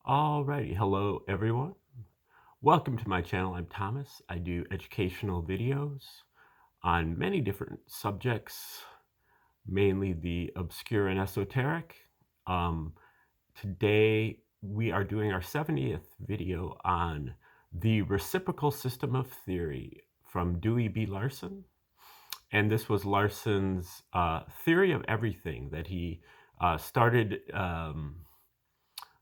Alrighty, hello everyone. Welcome to my channel. I'm Thomas. I do educational videos on many different subjects, mainly the obscure and esoteric. Um, Today we are doing our 70th video on the reciprocal system of theory from Dewey B. Larson. And this was Larson's theory of everything that he started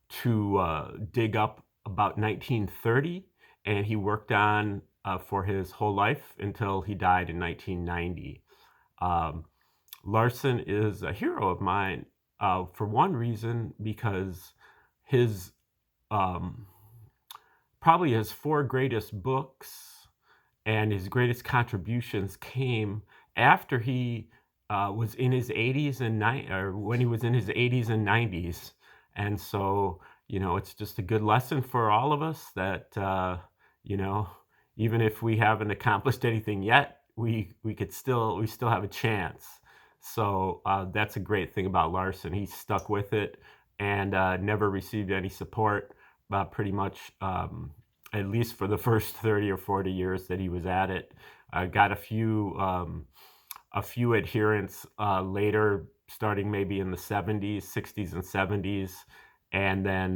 to dig up about 1930, and he worked on for his whole life until he died in 1990. Um, Larson is a hero of mine for one reason, because his probably his four greatest books and his greatest contributions came after he was in his 80s and or when he was in his 80s and 90s. And so, it's just a good lesson for all of us that, you know, even if we haven't accomplished anything yet, we still have a chance. So that's a great thing about Larson. He stuck with it and never received any support, pretty much, at least for the first 30 or 40 years that he was at it. Got a few adherents later, starting maybe in the 70s, 60s, and 70s, and then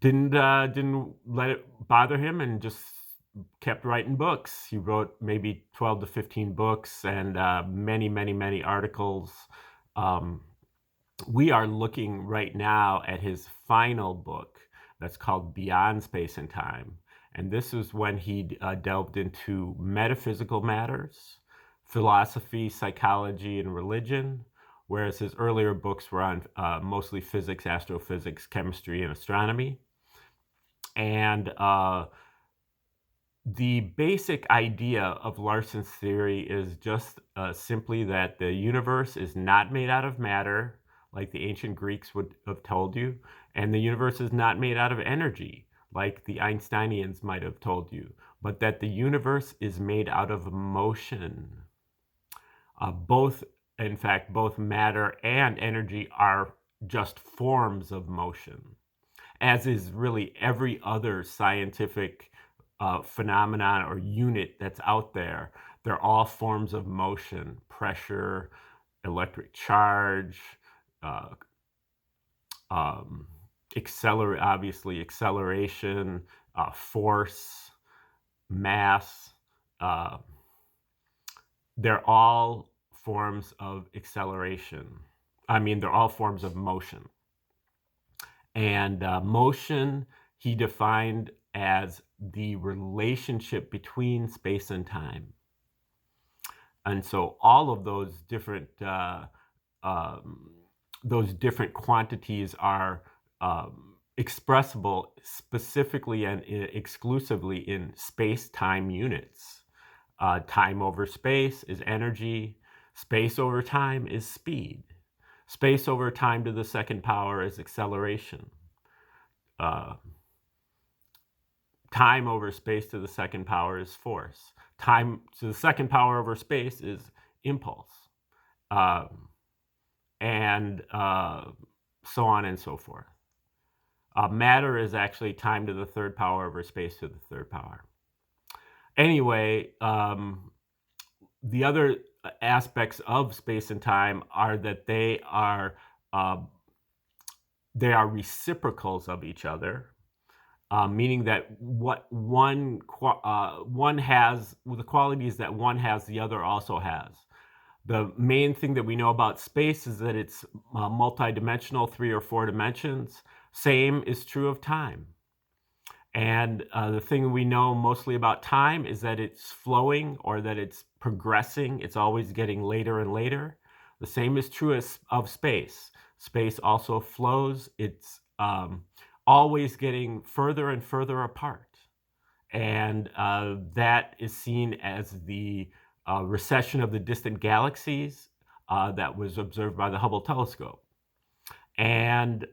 didn't let it bother him and just kept writing books. He wrote maybe 12 to 15 books and many articles. We are looking right now at his final book that's called Beyond Space and Time. And this is when he delved into metaphysical matters, philosophy, psychology, and religion, whereas his earlier books were on mostly physics, astrophysics, chemistry, and astronomy. And the basic idea of Larson's theory is just simply that the universe is not made out of matter, like the ancient Greeks would have told you, and the universe is not made out of energy, like the Einsteinians might have told you, but that the universe is made out of motion. In fact, both matter and energy are just forms of motion, as is really every other scientific phenomenon or unit that's out there. They're all forms of motion: pressure, electric charge, acceleration, force, mass. They're all forms of acceleration. They're all forms of motion. And motion he defined as the relationship between space and time. And so all of those different quantities are expressible specifically and exclusively in space-time units. Time over space is energy. Space over time is speed. Space over time to the second power is acceleration. Time over space to the second power is force. Time to the second power over space is impulse. And so on and so forth. Matter is actually time to the third power over space to the third power. Anyway, the other aspects of space and time are that they are reciprocals of each other, meaning that what one has, the qualities that one has, the other also has. The main thing that we know about space is that it's multidimensional, 3 or 4 dimensions. Same is true of time. And the thing we know mostly about time is that it's flowing, or that it's progressing. It's always getting later and later. The same is true of space. Space also flows. It's always getting further and further apart. And that is seen as the recession of the distant galaxies that was observed by the Hubble telescope. And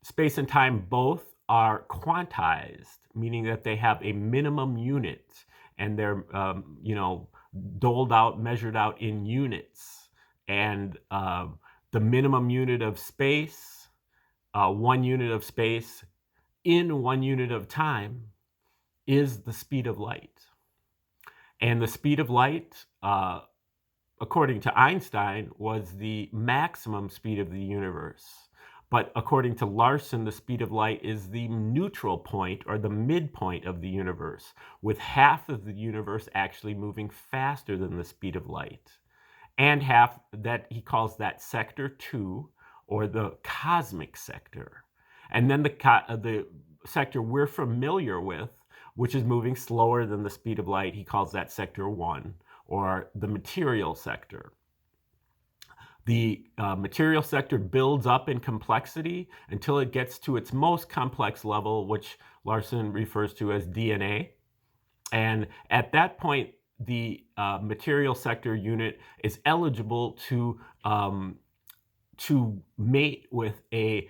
space and time both are quantized, meaning that they have a minimum unit, and they're doled out, measured out in units. And the minimum unit of space 1 unit of space in 1 unit of time is the speed of light. And the speed of light, according to Einstein, was the maximum speed of the universe. But according to Larson, the speed of light is the neutral point or the midpoint of the universe, with half of the universe actually moving faster than the speed of light. And half that he calls that sector 2, or the cosmic sector. And then the sector we're familiar with, which is moving slower than the speed of light, he calls that sector 1, or the material sector. The material sector builds up in complexity until it gets to its most complex level, which Larson refers to as DNA. And at that point, the material sector unit is eligible to mate with a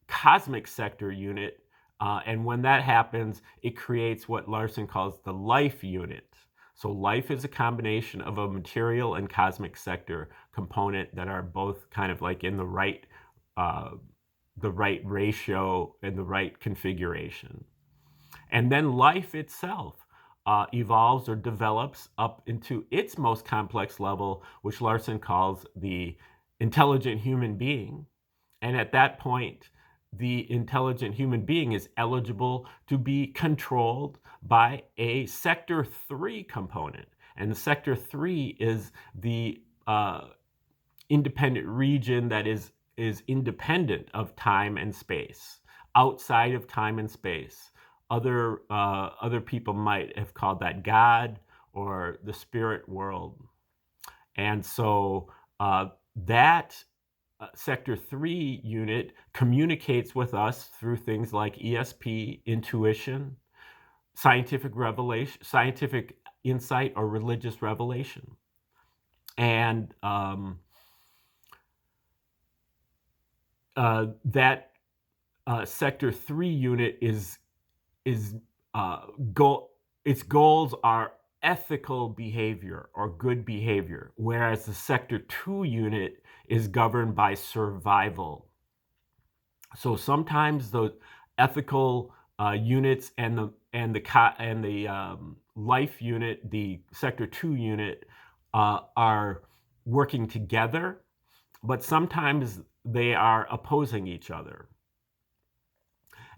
cosmic sector unit. And when that happens, it creates what Larson calls the life unit. So life is a combination of a material and cosmic sector component that are both kind of like in the right ratio and the right configuration. And then life itself evolves or develops up into its most complex level, which Larson calls the intelligent human being. And at that point, the intelligent human being is eligible to be controlled by a sector 3 component. And the sector 3 is the independent region that is independent of time and space, outside of time and space. Other people might have called that God or the spirit world. And so that sector 3 unit communicates with us through things like ESP, intuition, scientific revelation, scientific insight, or religious revelation. And that sector 3 unit its goals are ethical behavior or good behavior, whereas the sector 2 unit is governed by survival. So sometimes the ethical units and the life unit, the sector 2 unit, are working together, but sometimes they are opposing each other.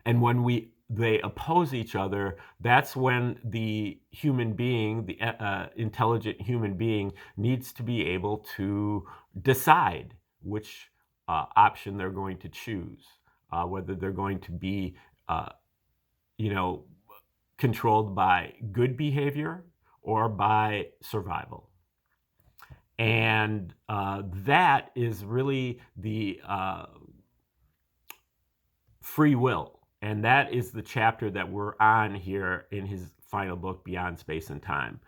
And when they oppose each other, that's when the human being, the intelligent human being, needs to be able to decide which option they're going to choose, whether they're going to be, controlled by good behavior or by survival. And that is really the free will. And that is the chapter that we're on here in his final book, Beyond Space and Time.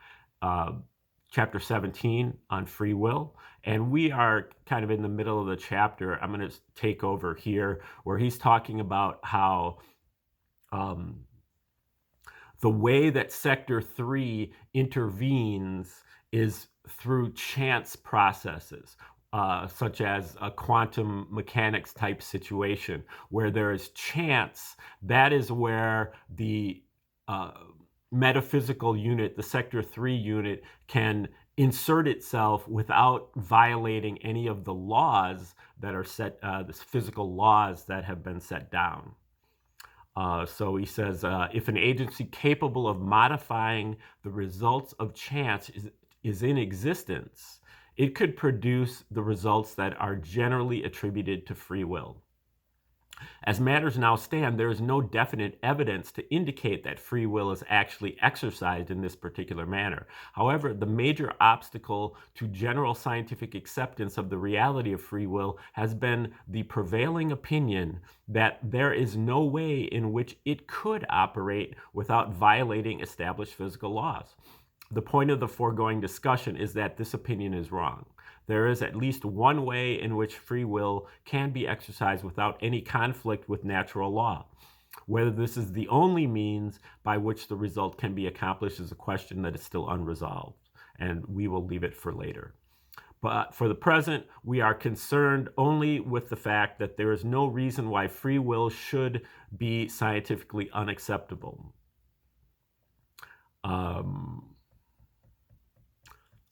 Chapter 17 on free will. And we are kind of in the middle of the chapter. I'm going to take over here where he's talking about how the way that sector 3 intervenes is through chance processes. Such as a quantum mechanics type situation where there is chance. That is where the metaphysical unit, the sector 3 unit, can insert itself without violating any of the laws that are set, the physical laws that have been set down. So he says, if an agency capable of modifying the results of chance is in existence, it could produce the results that are generally attributed to free will. As matters now stand, there is no definite evidence to indicate that free will is actually exercised in this particular manner. However, the major obstacle to general scientific acceptance of the reality of free will has been the prevailing opinion that there is no way in which it could operate without violating established physical laws. The point of the foregoing discussion is that this opinion is wrong. There is at least one way in which free will can be exercised without any conflict with natural law. Whether this is the only means by which the result can be accomplished is a question that is still unresolved, and we will leave it for later. But for the present, we are concerned only with the fact that there is no reason why free will should be scientifically unacceptable.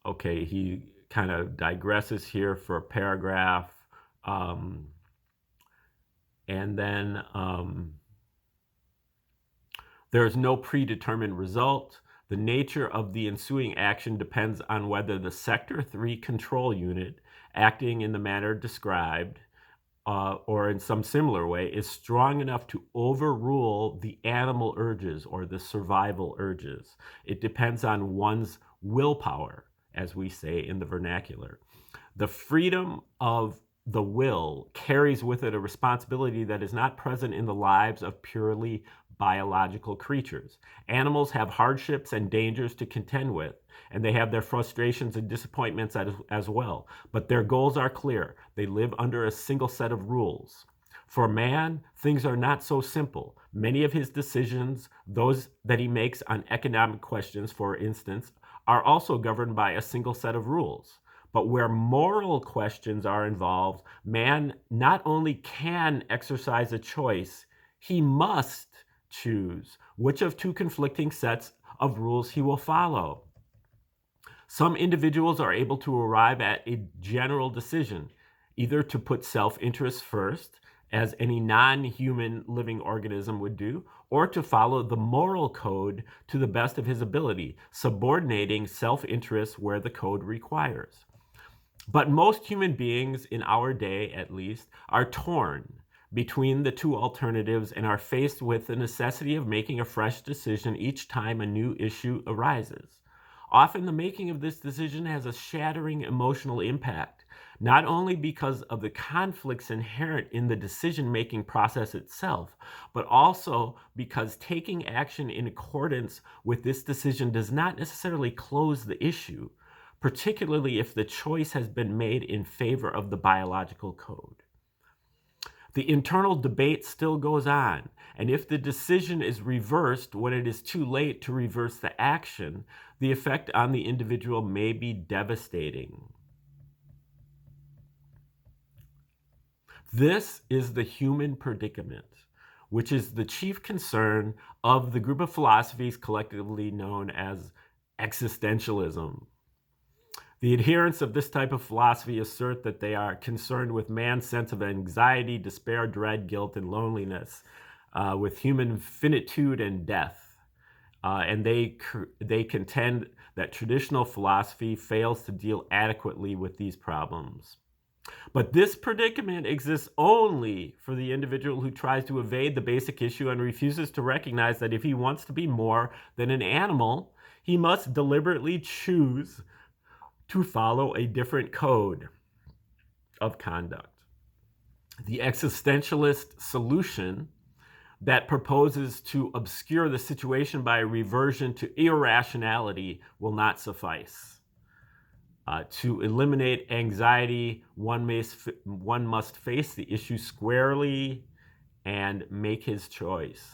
Okay, he kind of digresses here for a paragraph. And then there is no predetermined result. The nature of the ensuing action depends on whether the Sector 3 control unit, acting in the manner described, or in some similar way, is strong enough to overrule the animal urges or the survival urges. It depends on one's willpower, as we say in the vernacular. The freedom of the will carries with it a responsibility that is not present in the lives of purely biological creatures. Animals have hardships and dangers to contend with, and they have their frustrations and disappointments as well. But their goals are clear. They live under a single set of rules. For man, things are not so simple. Many of his decisions, those that he makes on economic questions, for instance, are also governed by a single set of rules. But where moral questions are involved, man not only can exercise a choice, he must choose which of two conflicting sets of rules he will follow. Some individuals are able to arrive at a general decision, either to put self-interest first, as any non-human living organism would do, or to follow the moral code to the best of his ability, subordinating self-interest where the code requires. But most human beings, in our day at least, are torn between the two alternatives and are faced with the necessity of making a fresh decision each time a new issue arises. Often the making of this decision has a shattering emotional impact, not only because of the conflicts inherent in the decision-making process itself, but also because taking action in accordance with this decision does not necessarily close the issue, particularly if the choice has been made in favor of the biological code. The internal debate still goes on, and if the decision is reversed when it is too late to reverse the action, the effect on the individual may be devastating. This is the human predicament, which is the chief concern of the group of philosophies collectively known as existentialism. The adherents of this type of philosophy assert that they are concerned with man's sense of anxiety, despair, dread, guilt, and loneliness, with human finitude and death. And they contend that traditional philosophy fails to deal adequately with these problems. But this predicament exists only for the individual who tries to evade the basic issue and refuses to recognize that if he wants to be more than an animal, he must deliberately choose to follow a different code of conduct. The existentialist solution that proposes to obscure the situation by a reversion to irrationality will not suffice. To eliminate anxiety, one must face the issue squarely and make his choice.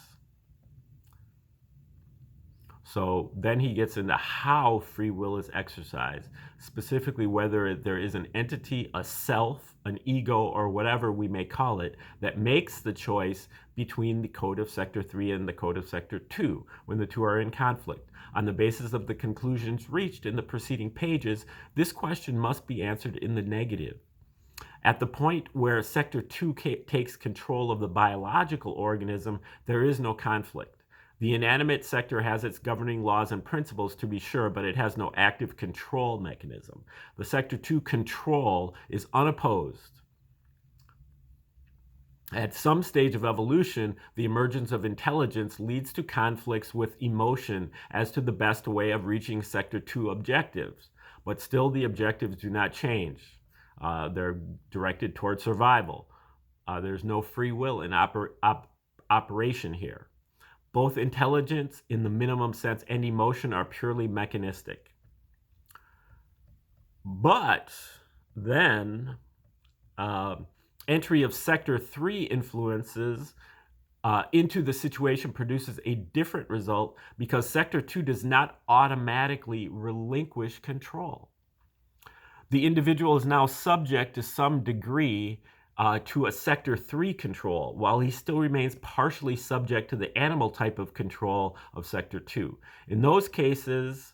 So then he gets into how free will is exercised, specifically whether there is an entity, a self, an ego, or whatever we may call it, that makes the choice between the code of Sector 3 and the code of Sector 2, when the two are in conflict. On the basis of the conclusions reached in the preceding pages, this question must be answered in the negative. At the point where Sector 2 takes control of the biological organism, there is no conflict. The inanimate sector has its governing laws and principles, to be sure, but it has no active control mechanism. The Sector 2 control is unopposed. At some stage of evolution, the emergence of intelligence leads to conflicts with emotion as to the best way of reaching Sector 2 objectives. But still, the objectives do not change. They're directed toward survival. There's no free will in operation here. Both intelligence, in the minimum sense, and emotion are purely mechanistic. But then entry of Sector 3 influences into the situation produces a different result because Sector 2 does not automatically relinquish control. The individual is now subject to some degree to a sector 3 control, while he still remains partially subject to the animal type of control of sector 2. In those cases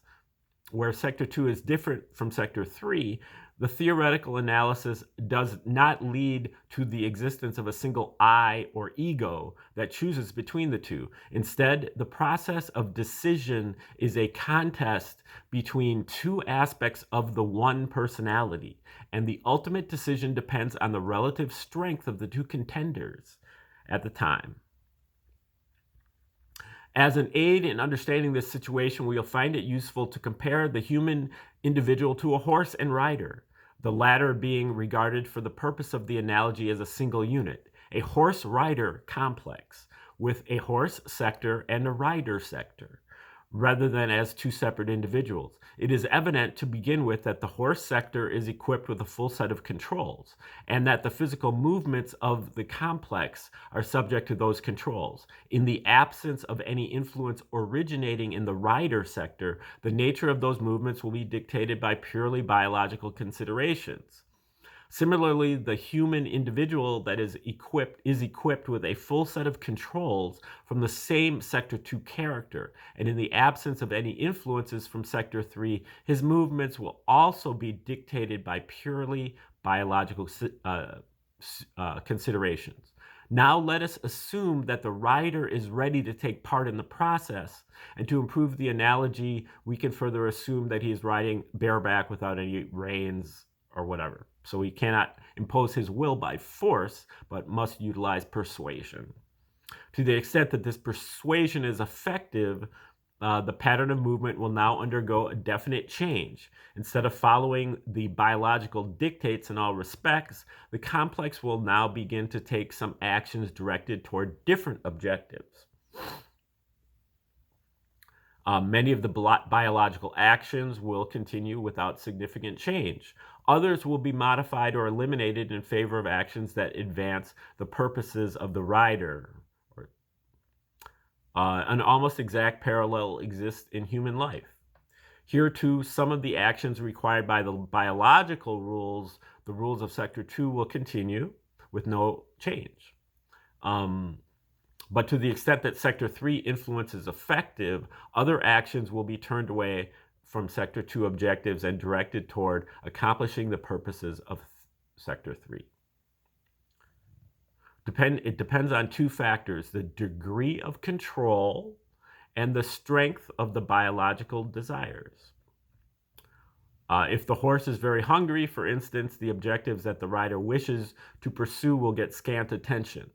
where sector 2 is different from sector 3, the theoretical analysis does not lead to the existence of a single I or ego that chooses between the two. Instead, the process of decision is a contest between two aspects of the one personality, and the ultimate decision depends on the relative strength of the two contenders at the time. As an aid in understanding this situation, we'll find it useful to compare the human individual to a horse and rider, the latter being regarded for the purpose of the analogy as a single unit, a horse-rider complex, with a horse sector and a rider sector, rather than as two separate individuals. It is evident to begin with that the horse sector is equipped with a full set of controls, and that the physical movements of the complex are subject to those controls. In the absence of any influence originating in the rider sector, the nature of those movements will be dictated by purely biological considerations. Similarly, the human individual that is equipped with a full set of controls from the same sector 2 character, and in the absence of any influences from sector 3, his movements will also be dictated by purely biological considerations. Now let us assume that the rider is ready to take part in the process, and to improve the analogy, we can further assume that he is riding bareback without any reins or whatever. So he cannot impose his will by force, but must utilize persuasion. To the extent that this persuasion is effective, the pattern of movement will now undergo a definite change. Instead of following the biological dictates in all respects, the complex will now begin to take some actions directed toward different objectives. Many of the biological actions will continue without significant change. Others will be modified or eliminated in favor of actions that advance the purposes of the rider. An almost exact parallel exists in human life. Here, too, some of the actions required by the biological rules, the rules of Sector 2, will continue with no change. But to the extent that Sector 3 influence is effective, other actions will be turned away from Sector 2 objectives and directed toward accomplishing the purposes of Sector 3. It depends on two factors: the degree of control and the strength of the biological desires. If the horse is very hungry, for instance, the objectives that the rider wishes to pursue will get scant attention.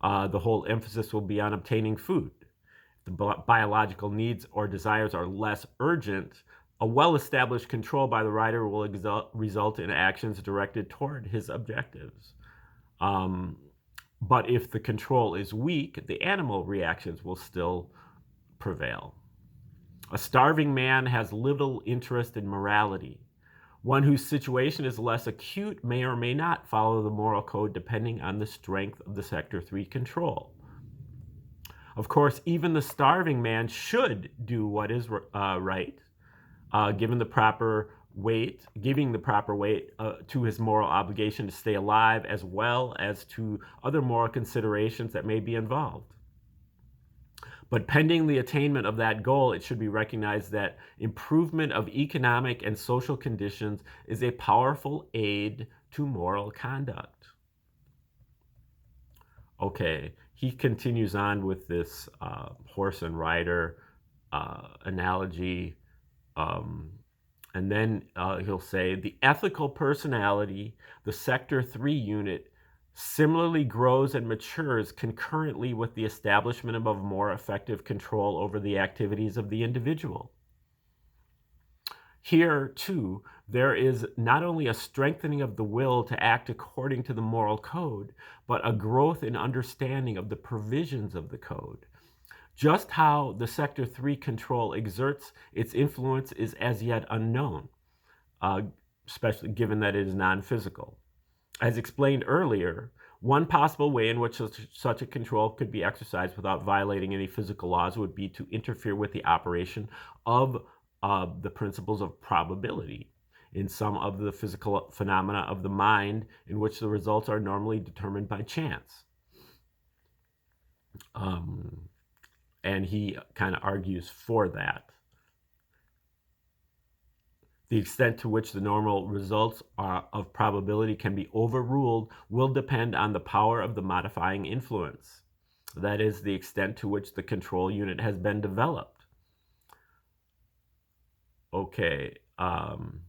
The whole emphasis will be on obtaining food. If the biological needs or desires are less urgent, a well-established control by the rider will result in actions directed toward his objectives. But if the control is weak, the animal reactions will still prevail. A starving man has little interest in morality. One whose situation is less acute may or may not follow the moral code depending on the strength of the Sector 3 control. Of course, even the starving man should do what is right, giving the proper weight to his moral obligation to stay alive, as well as to other moral considerations that may be involved. But pending the attainment of that goal, it should be recognized that improvement of economic and social conditions is a powerful aid to moral conduct. Okay, he continues on with this horse and rider analogy. And then he'll say, the ethical personality, the Sector 3 unit, similarly grows and matures concurrently with the establishment of a more effective control over the activities of the individual. Here, too, there is not only a strengthening of the will to act according to the moral code, but a growth in understanding of the provisions of the code. Just how the Sector 3 control exerts its influence is as yet unknown, especially given that it is non-physical. As explained earlier, one possible way in which such a control could be exercised without violating any physical laws would be to interfere with the operation of the principles of probability. in some of the physical phenomena of the mind in which the results are normally determined by chance. And he kind of argues for that. The extent to which the normal results of probability can be overruled will depend on the power of the modifying influence. That is, the extent to which the control unit has been developed. Okay. An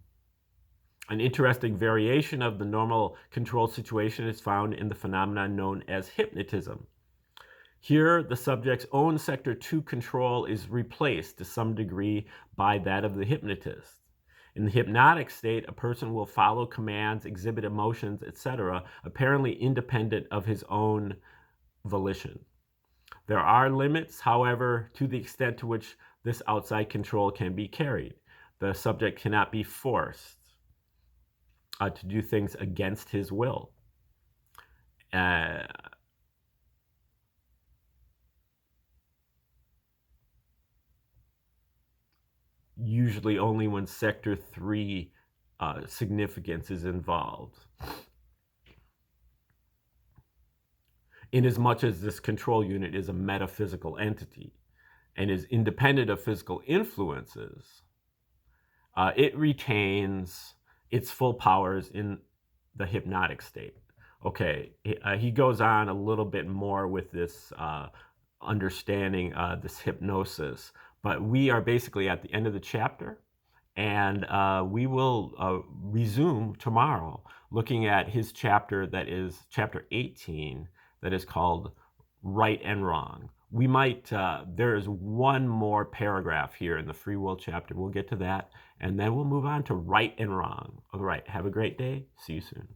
interesting variation of the normal control situation is found in the phenomenon known as hypnotism. Here, the subject's own sector 2 control is replaced to some degree by that of the hypnotist. In the hypnotic state, a person will follow commands, exhibit emotions, etc., apparently independent of his own volition. There are limits, however, to the extent to which this outside control can be carried. The subject cannot be forced to do things against his will. Usually only when sector 3 significance is involved. Inasmuch as this control unit is a metaphysical entity and is independent of physical influences, it retains its full powers in the hypnotic state. Okay, he goes on a little bit more with this understanding this hypnosis, but we are basically at the end of the chapter, and we will resume tomorrow looking at his chapter, that is chapter 18, that is called Right and Wrong. We might, there is one more paragraph here in the free will chapter. We'll get to that, and then we'll move on to right and wrong. All right, have a great day. See you soon.